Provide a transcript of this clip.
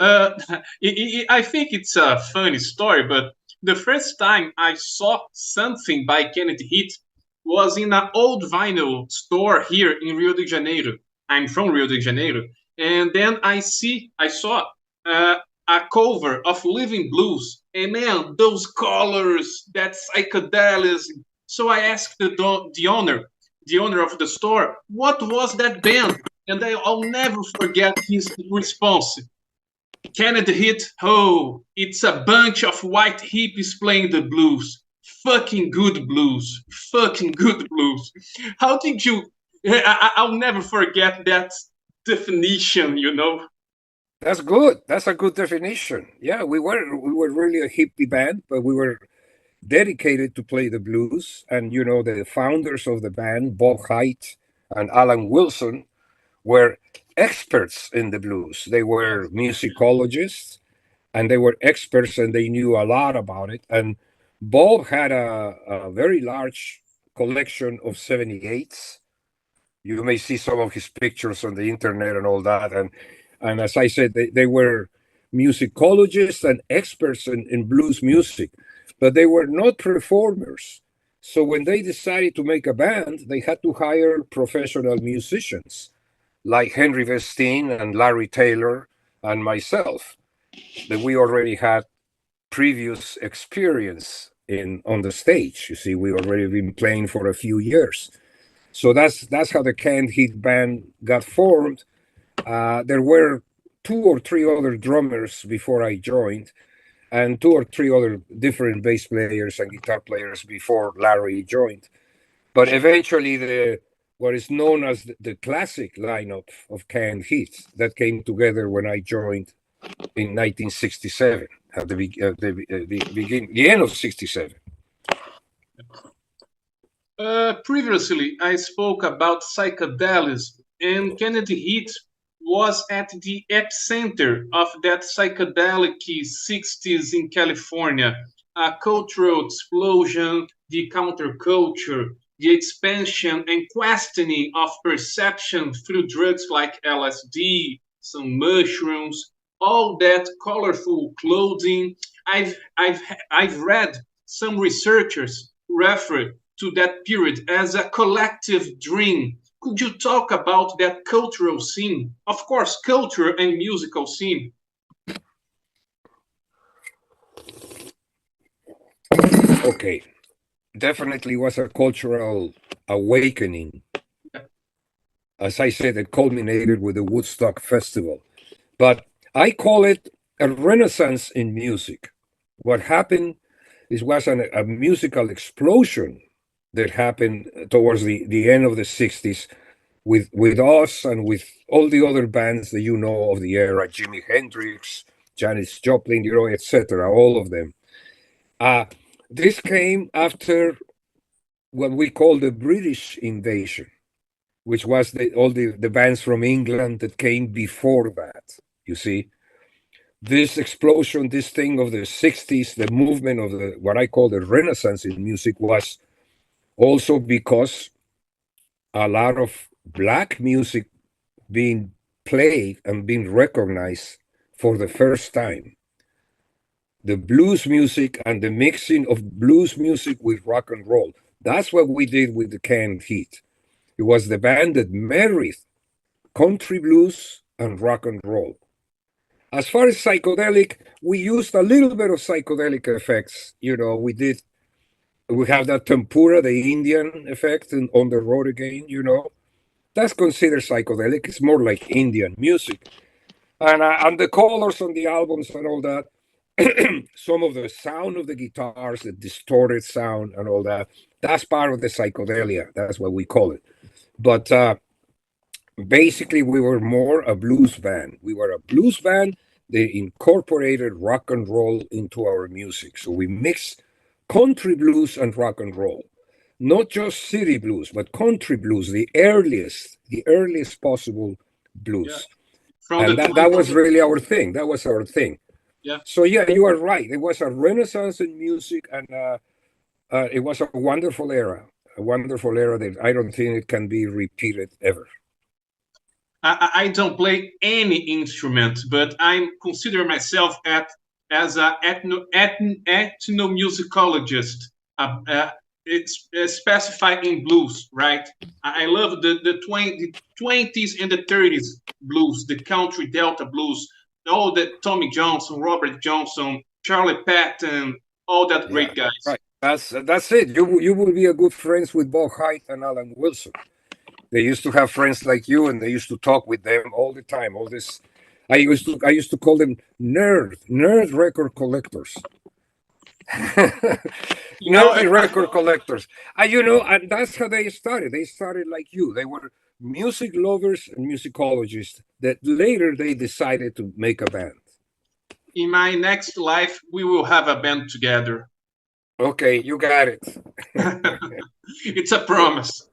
I think it's a funny story, but the first time I saw something by Kennedy Heat was in an old vinyl store here in Rio de Janeiro. I'm from Rio de Janeiro, and then I saw uh, a cover of Living Blues, and man, those colors, that psychedelism. So I asked the owner of the store, what was that band? And I'll never forget his response. Kennedy hit, oh, it's a bunch of white hippies playing the blues. Fucking good blues. Fucking good blues. How did you? I'll never forget that definition, you know? That's good. That's a good definition. Yeah, we were really a hippie band, but we were dedicated to play the blues. And the founders of the band, Bob Haidt and Alan Wilson, were experts in the blues. They were Yes. musicologists and they were experts and they knew a lot about it. And Bob had a very large collection of 78s. You may see some of his pictures on the internet and all that. And as I said, they were musicologists and experts in blues music, but they were not performers. So when they decided to make a band, they had to hire professional musicians like Henry Vestine and Larry Taylor and myself, that we already had previous experience in on the stage. You see, we already been playing for a few years. So that's how the Canned Heat band got formed. There were two or three other drummers before I joined, and two or three other different bass players and guitar players before Larry joined. But eventually, the what is known as the classic lineup of Canned Heat that came together when I joined in 1967, at the end of '67. Previously, I spoke about psychedelism, and Kennedy Heat was at the epicenter of that psychedelic 60s in California. A cultural explosion, the counterculture, the expansion and questioning of perception through drugs like LSD, some mushrooms, all that colorful clothing. I've read some researchers refer to that period as a collective dream. Could you talk about that cultural scene? Of course, culture and musical scene. Okay, definitely was a cultural awakening. As I said, it culminated with the Woodstock Festival. But I call it a renaissance in music. What happened was a musical explosion that happened towards the end of the 60s with us and with all the other bands that you know of the era, Jimi Hendrix, Janis Joplin, etc., all of them. Uh, this came after what we call the British invasion, which was all the bands from England that came before that. You see, this explosion, this thing of the 60s, the movement of the what I call the Renaissance in music was also because a lot of black music being played and being recognized for the first time. The blues music and the mixing of blues music with rock and roll. That's what we did with the Canned Heat. It was the band that married country blues and rock and roll. As far as psychedelic, we used a little bit of psychedelic effects. We have that tempura, the Indian effect on the road again, That's considered psychedelic. It's more like Indian music. And the colors on the albums and all that, some of the sound of the guitars, the distorted sound and all that, that's part of the psychedelia. That's what we call it. But basically, we were more a blues band. We were a blues band that incorporated rock and roll into our music. So we mixed country blues and rock and roll. Not just city blues, but country blues, the earliest possible Yeah, blues. from the And that 20s. was really our thing. That was our thing. Yeah. So yeah, you are right. It was a renaissance in music, and it was a wonderful era that I don't think it can be repeated ever. I don't play any instrument, but I consider myself as an ethnomusicologist. It's specified in blues, right? I love the 20s and the 30s blues, the country delta blues, all the Tommy Johnson, Robert Johnson, Charlie Patton, all that great guys. Right. That's it. You will be a good friends with Bob Hyde and Alan Wilson. They used to have friends like you, and they used to talk with them all the time. All this, I used to call them nerd record collectors. Nerdy record collectors. And that's how they started. They started like you. They were music lovers and musicologists that later they decided to make a band. In my next life, we will have a band together. Okay, you got it. It's a promise.